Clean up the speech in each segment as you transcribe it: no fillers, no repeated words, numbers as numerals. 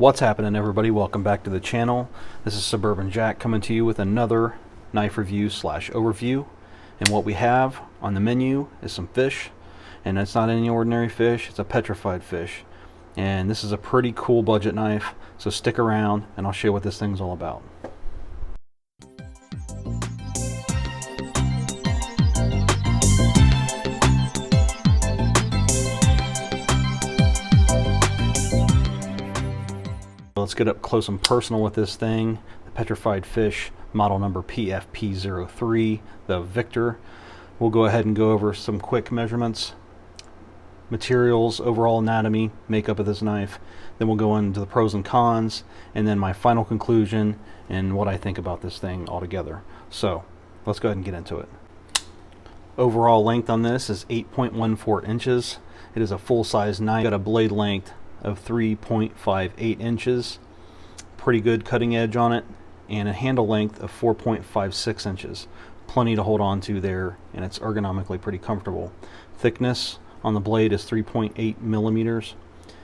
What's happening, everybody? Welcome back to the channel. This is Suburban Jack coming to you with another knife review slash overview. And what we have on the menu is some fish, and it's not any ordinary fish, it's a petrified fish. And this is a pretty cool budget knife, so stick around and I'll show you what this thing's all about. Let's get up close and personal with this thing. The Petrified Fish, model number PFP03, the Victor. We'll go ahead and go over some quick measurements, materials, overall anatomy, makeup of this knife. Then we'll go into the pros and cons, and then my final conclusion and what I think about this thing altogether. So let's go ahead and get into it. Overall length on this is 8.14 inches. It is a full-size knife. Got a blade length of 3.58 inches, pretty good cutting edge on it, and a handle length of 4.56 inches. Plenty to hold on to there, and it's ergonomically pretty comfortable. Thickness on the blade is 3.8 millimeters,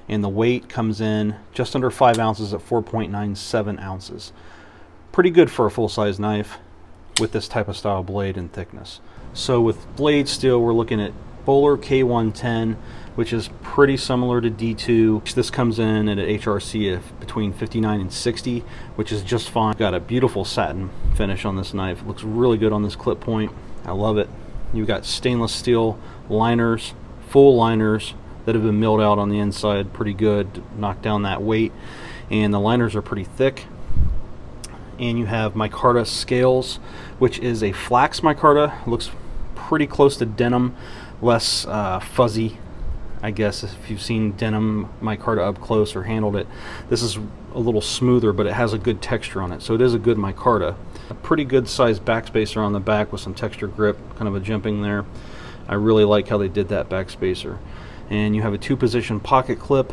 and the weight comes in just under 5 ounces at 4.97 ounces. Pretty good for a full-size knife with this type of style blade and thickness. So with blade steel, we're looking at Bowler K110, which is pretty similar to D2. This comes in at an HRC of between 59 and 60, which is just fine. Got a beautiful satin finish on this knife. It looks really good on this clip point. I love it. You've got stainless steel liners, full liners that have been milled out on the inside pretty good to knock down that weight. And the liners are pretty thick. And you have micarta scales, which is a flax micarta. It looks pretty close to denim, less fuzzy, I guess, if you've seen denim micarta up close or handled it. This is a little smoother, but it has a good texture on it, so it is a good micarta. A pretty good sized backspacer on the back with some texture grip, kind of a jimping there. I really like how they did that backspacer. And you have a 2-position pocket clip.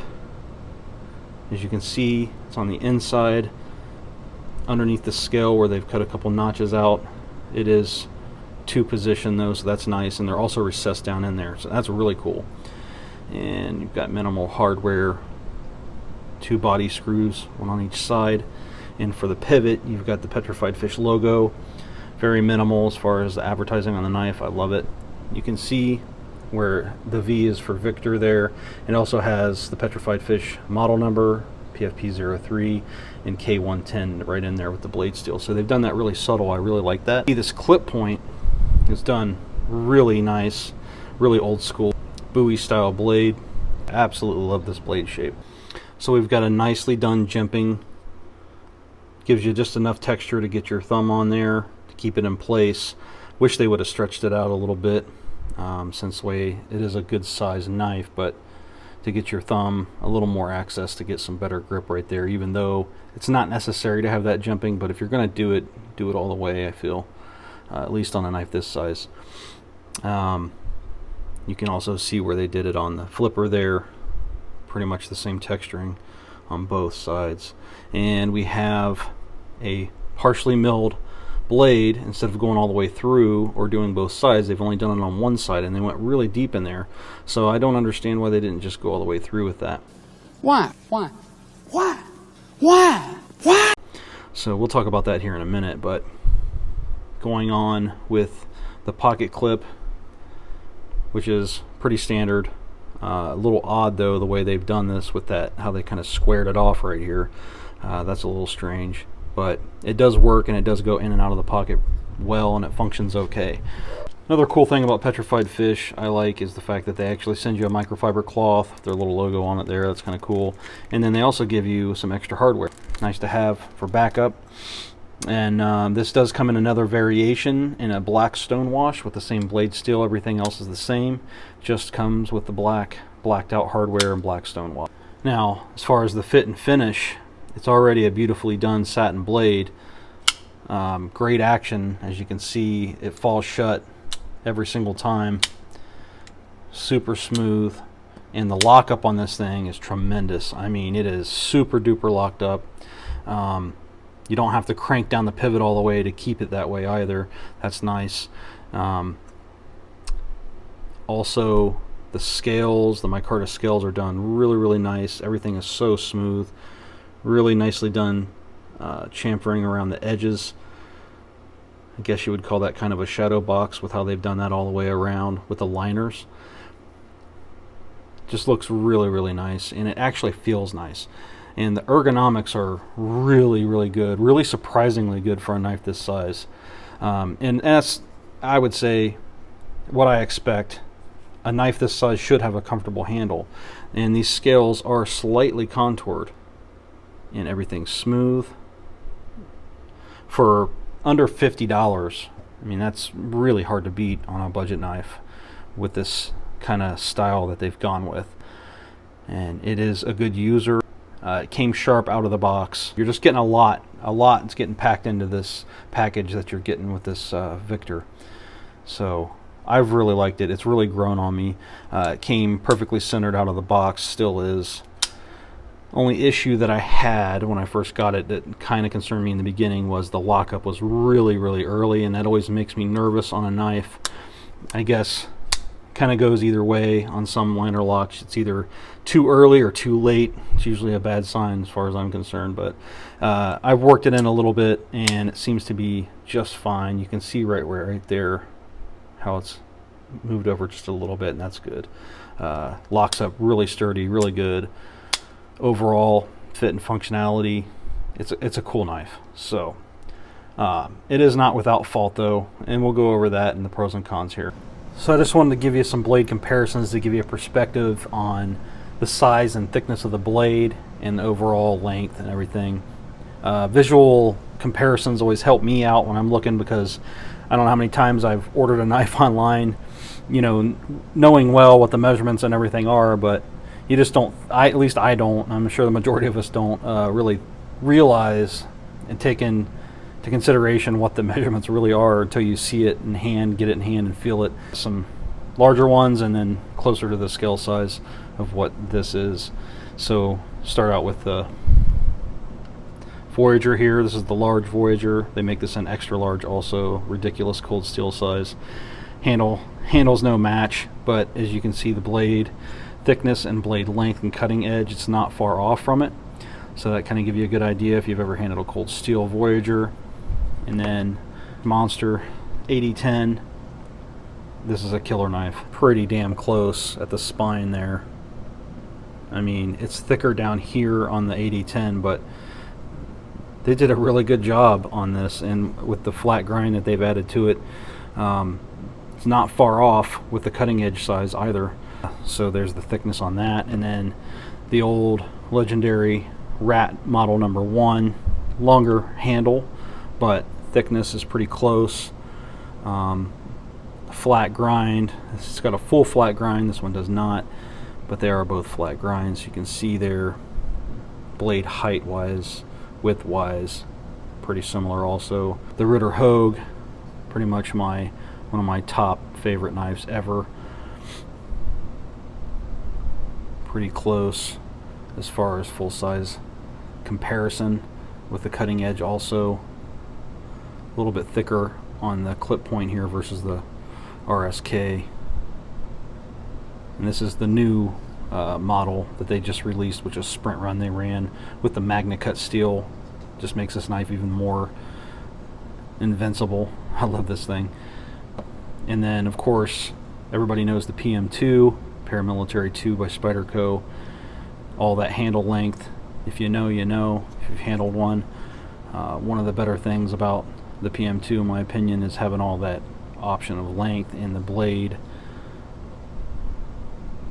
As you can see, it's on the inside underneath the scale where they've cut a couple notches out. It is 2-position though, so that's nice, and they're also recessed down in there, so that's really cool. And you've got minimal hardware, 2 body screws, one on each side. And for the pivot, you've got the Petrified Fish logo. Very minimal as far as the advertising on the knife. I love it. You can see where the V is for Victor there. It also has the Petrified Fish model number, PFP03, and K110 right in there with the blade steel. So they've done that really subtle. I really like that. This clip point is done really nice, really old school. Bowie style blade. Absolutely love this blade shape. So we've got a nicely done jimping. Gives you just enough texture to get your thumb on there to keep it in place. Wish they would have stretched it out a little bit, since the way it is a good size knife, but to get your thumb a little more access to get some better grip right there, even though it's not necessary to have that jimping, but if you're going to do it all the way, I feel, at least on a knife this size. You can also see where they did it on the flipper there. Pretty much the same texturing on both sides. And we have a partially milled blade. Instead of going all the way through or doing both sides, they've only done it on one side, and they went really deep in there. So I don't understand why they didn't just go all the way through with that. Why? So we'll talk about that here in a minute, but going on with the pocket clip, which is pretty standard. A little odd though the way they've done this with that, how they kind of squared it off right here. That's a little strange, but it does work, and it does go in and out of the pocket well, and it functions okay. Another cool thing about Petrified Fish I like is the fact that they actually send you a microfiber cloth, their little logo on it there. That's kind of cool. And then they also give you some extra hardware. Nice to have for backup. And this does come in another variation in a black stonewash with the same blade steel. Everything else is the same, just comes with the blacked out hardware and black stonewash. Now, as far as the fit and finish, it's already a beautifully done satin blade. Great action. As you can see, it falls shut every single time. Super smooth, and the lockup on this thing is tremendous. I mean, it is super duper locked up. You don't have to crank down the pivot all the way to keep it that way either. That's nice. Also, the scales, the micarta scales are done really, really nice. Everything is so smooth. Really nicely done chamfering around the edges. I guess you would call that kind of a shadow box with how they've done that all the way around with the liners. Just looks really, really nice, and it actually feels nice. And the ergonomics are really, really good, really surprisingly good for a knife this size. And that's, I would say, what I expect. A knife this size should have a comfortable handle. And these scales are slightly contoured, and everything's smooth. For under $50, I mean, that's really hard to beat on a budget knife with this kind of style that they've gone with. And it is a good user. It came sharp out of the box. You're just getting a lot is getting packed into this package that you're getting with this Victor. So I've really liked it. It's really grown on me. It came perfectly centered out of the box, still is. Only issue that I had when I first got it that kind of concerned me in the beginning was the lockup was really, really early, and that always makes me nervous on a knife. I guess kind of goes either way on some liner locks. It's either too early or too late. It's usually a bad sign as far as I'm concerned, but I've worked it in a little bit and it seems to be just fine. You can see right there how it's moved over just a little bit, and that's good. Locks up really sturdy, really good. Overall fit and functionality, it's a cool knife. So it is not without fault though, and we'll go over that in the pros and cons here. So I just wanted to give you some blade comparisons to give you a perspective on the size and thickness of the blade and the overall length and everything. Visual comparisons always help me out when I'm looking, because I don't know how many times I've ordered a knife online, you know, knowing well what the measurements and everything are, but you just don't, at least I don't, I'm sure the majority of us don't really realize and take into consideration what the measurements really are until you see it in hand, get it in hand and feel it. Some larger ones and then closer to the scale size of what this is. So start out with the Voyager here. This is the large Voyager. They make this in extra large also. Ridiculous cold steel size. Handle's no match, but as you can see, the blade thickness and blade length and cutting edge, it's not far off from it. So that kind of give you a good idea if you've ever handled a cold steel Voyager. And then Monster 8010. This is a killer knife. Pretty damn close at the spine there. I mean, it's thicker down here on the 8010, but they did a really good job on this, and with the flat grind that they've added to it, it's not far off with the cutting edge size either. So there's the thickness on that. And then the old legendary Rat model number 1, longer handle, but thickness is pretty close. Flat grind, it's got a full flat grind, this one does not, but they are both flat grinds. You can see their blade height wise, width wise, pretty similar also. The Ritter Hogue, pretty much one of my top favorite knives ever. Pretty close as far as full size comparison with the cutting edge also. A little bit thicker on the clip point here versus the RSK. And this is the new model that they just released, which is Sprint Run they ran with the Magna Cut steel. Just makes this knife even more invincible. I love this thing. And then of course everybody knows the PM2, Paramilitary 2 by Spyderco. All that handle length, if you know, you know. If you've handled one, one of the better things about the PM2 in my opinion is having all that option of length in the blade.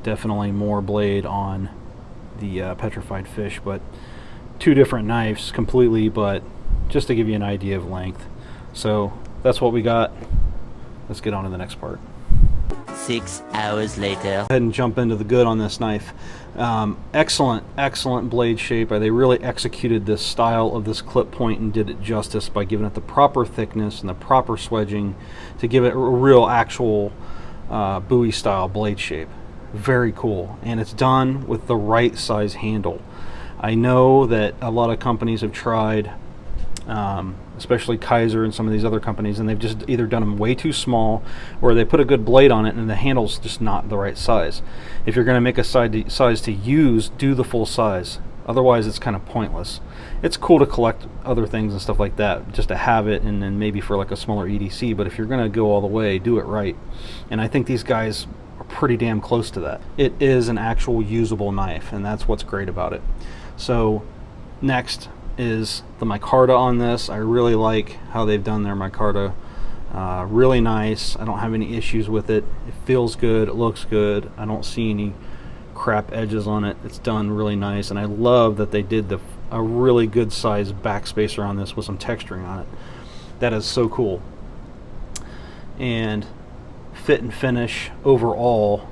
Definitely more blade on the Petrified Fish, but two different knives completely, but just to give you an idea of length. So that's what we got. Let's get on to the next part. 6 hours later. Go ahead and jump into the good on this knife. Excellent blade shape. They really executed this style of this clip point and did it justice by giving it the proper thickness and the proper swedging to give it a real actual Bowie style blade shape. Very cool, and it's done with the right size handle. I know that a lot of companies have tried, especially Kaiser and some of these other companies, and they've just either done them way too small or they put a good blade on it and the handle's just not the right size. If you're going to make a size to use, do the full size. Otherwise, it's kind of pointless. It's cool to collect other things and stuff like that, just to have it, and then maybe for like a smaller EDC. But if you're going to go all the way, do it right. And I think these guys are pretty damn close to that. It is an actual usable knife, and that's what's great about it. So next is the micarta on this. I really like how they've done their micarta. Really nice. I don't have any issues with it. It feels good. It looks good. I don't see any crap edges on it. It's done really nice, and I love that they did a really good size backspacer on this with some texturing on it. That is so cool. And fit and finish overall,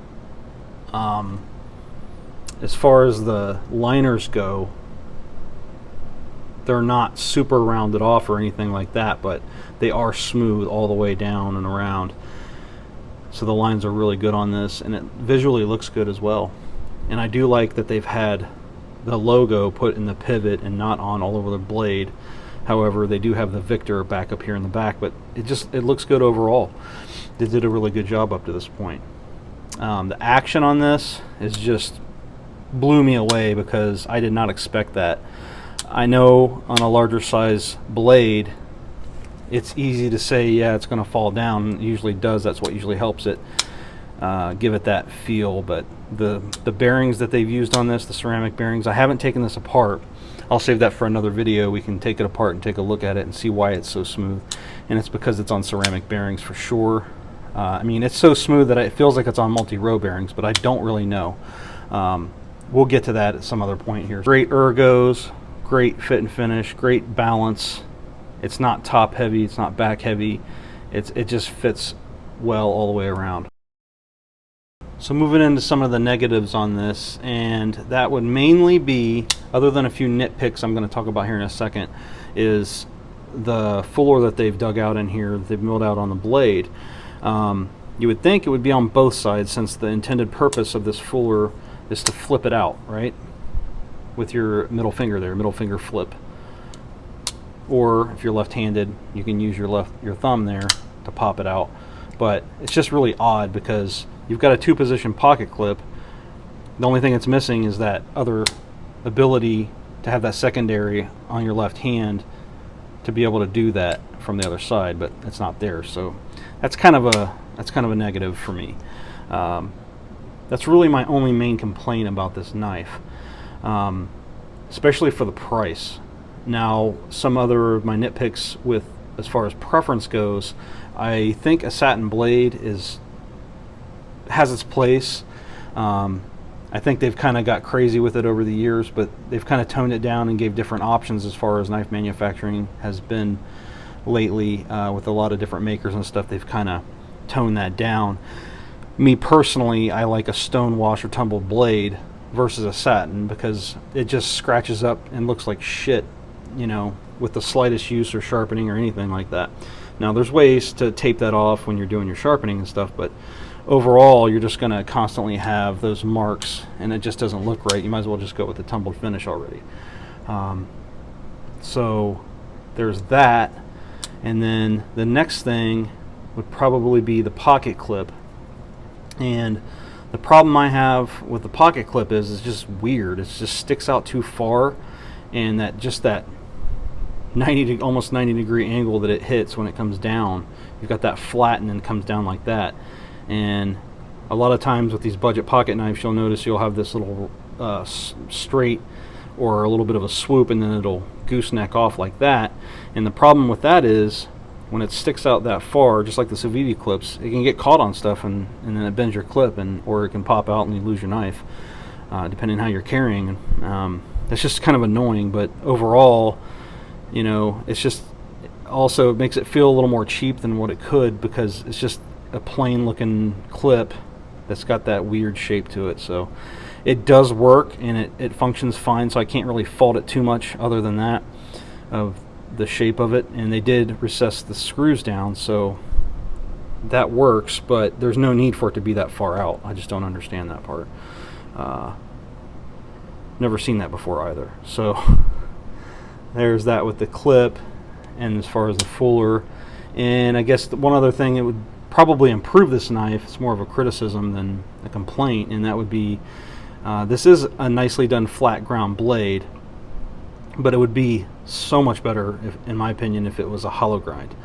as far as the liners go, they're not super rounded off or anything like that, but they are smooth all the way down and around. So the lines are really good on this, and it visually looks good as well. And I do like that they've had the logo put in the pivot and not on all over the blade. However, they do have the Victor back up here in the back, but it looks good overall. They did a really good job up to this point. The action on this is just blew me away because I did not expect that. I know on a larger size blade, it's easy to say, yeah, it's going to fall down. It usually does. That's what usually helps it give it that feel. But the bearings that they've used on this, the ceramic bearings, I haven't taken this apart. I'll save that for another video. We can take it apart and take a look at it and see why it's so smooth. And it's because it's on ceramic bearings for sure. I mean, it's so smooth that it feels like it's on multi-row bearings, but I don't really know. We'll get to that at some other point here. Great ergos, great fit and finish, great balance. It's not top heavy, it's not back heavy. It just fits well all the way around. So moving into some of the negatives on this, and that would mainly be, other than a few nitpicks I'm going to talk about here in a second, is the fuller that they've dug out in here, they've milled out on the blade. You would think it would be on both sides, since the intended purpose of this fuller is to flip it out, right? With your middle finger there, middle finger flip. Or if you're left-handed, you can use your thumb there to pop it out. But it's just really odd because you've got a two-position pocket clip. The only thing it's missing is that other ability to have that secondary on your left hand to be able to do that from the other side, but it's not there. So that's kind of a negative for me. That's really my only main complaint about this knife, especially for the price. Now, some other of my nitpicks with as far as preference goes, I think a satin blade has its place. I think they've kind of got crazy with it over the years, but they've kind of toned it down and gave different options as far as knife manufacturing has been lately. With a lot of different makers and stuff, they've kind of toned that down. Me personally, I like a stone wash or tumbled blade versus a satin because it just scratches up and looks like shit, you know, with the slightest use or sharpening or anything like that. Now, there's ways to tape that off when you're doing your sharpening and stuff, but overall, you're just going to constantly have those marks, and it just doesn't look right. You might as well just go with the tumbled finish already. So there's that. And then the next thing would probably be the pocket clip. And the problem I have with the pocket clip is it's just weird. It just sticks out too far, and that almost 90 degree angle that it hits when it comes down, you've got that flat and then comes down like that. And a lot of times with these budget pocket knives, you'll notice you'll have this little straight or a little bit of a swoop, and then it'll gooseneck off like that. And the problem with that is when it sticks out that far, just like the Civivi clips, it can get caught on stuff, and then it bends your clip, or it can pop out and you lose your knife, depending on how you're carrying. That's just kind of annoying, but overall, you know, it's just also it makes it feel a little more cheap than what it could, because it's just a plain looking clip that's got that weird shape to it. So it does work, and it functions fine, so I can't really fault it too much other than that, of the shape of it. And they did recess the screws down, so that works, but there's no need for it to be that far out. I just don't understand that part. Never seen that before either. So there's that with the clip. And as far as the fuller, and I guess one other thing that would probably improve this knife, it's more of a criticism than a complaint, and that would be This is a nicely done flat ground blade, but it would be so much better, in my opinion, if it was a hollow grind.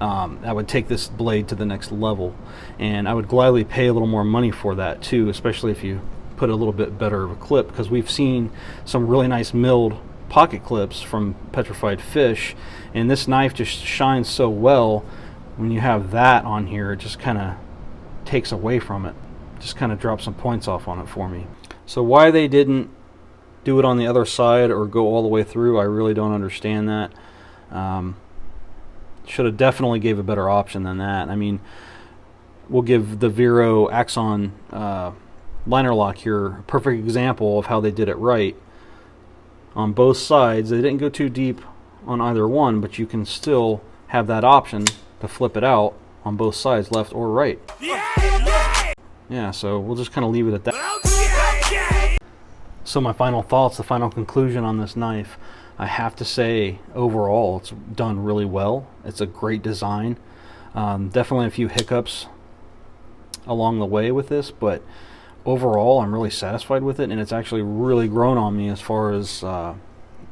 I would take this blade to the next level, and I would gladly pay a little more money for that too, especially if you put a little bit better of a clip, because we've seen some really nice milled pocket clips from Petrified Fish, and this knife just shines so well. When you have that on here, it just kind of takes away from it, just kind of drops some points off on it for me. So why they didn't do it on the other side or go all the way through, I really don't understand that. Should have definitely gave a better option than that. I mean, we'll give the Vero Axon liner lock here a perfect example of how they did it right. On both sides, they didn't go too deep on either one, but you can still have that option to flip it out on both sides, left or right. Yeah, so we'll just kind of leave it at that. So my final thoughts, the final conclusion on this knife, I have to say overall it's done really well. It's a great design. Definitely a few hiccups along the way with this, but overall I'm really satisfied with it, and it's actually really grown on me as far as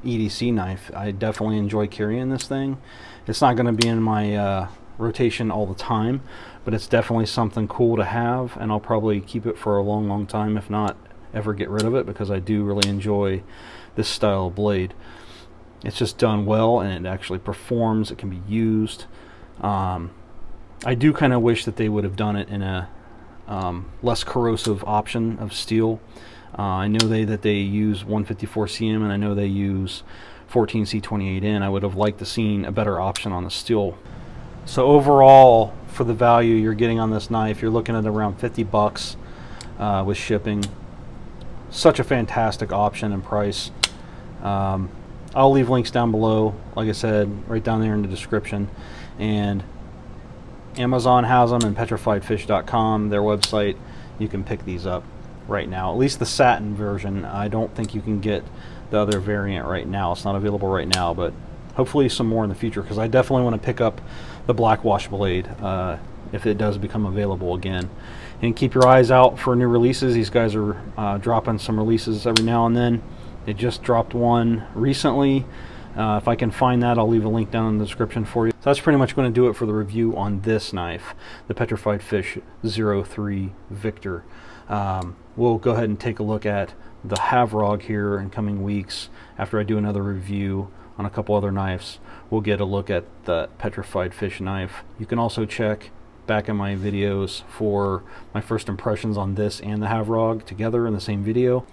EDC knife. I definitely enjoy carrying this thing. It's not going to be in my rotation all the time, but it's definitely something cool to have, and I'll probably keep it for a long time, if not ever get rid of it, because I do really enjoy this style of blade. It's just done well, and it actually performs. It can be used. I do kind of wish that they would have done it in a less corrosive option of steel. I know that they use 154 cm, and I know they use 14C28N. I would have liked to seen a better option on the steel. So overall, for the value you're getting on this knife, you're looking at around 50 bucks with shipping. Such a fantastic option and price. I'll leave links down below, like I said, right down there in the description. And Amazon has them, and petrifiedfish.com, their website. You can pick these up right now. At least the satin version. I don't think you can get the other variant right now. It's not available right now, but hopefully some more in the future, because I definitely want to pick up the black wash blade if it does become available again. And keep your eyes out for new releases. These guys are dropping some releases every now and then. They just dropped one recently. If I can find that, I'll leave a link down in the description for you. So that's pretty much going to do it for the review on this knife, the Petrified Fish 03 Victor. We'll go ahead and take a look at the Havrog here in coming weeks. After I do another review on a couple other knives, we'll get a look at the Petrified Fish knife. You can also check back in my videos for my first impressions on this and the Havrog together in the same video.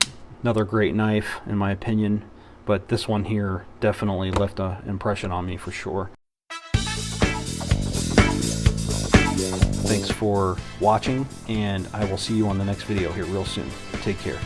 Another great knife in my opinion, but this one here definitely left an impression on me for sure. Thanks for watching, and I will see you on the next video here real soon. Take care.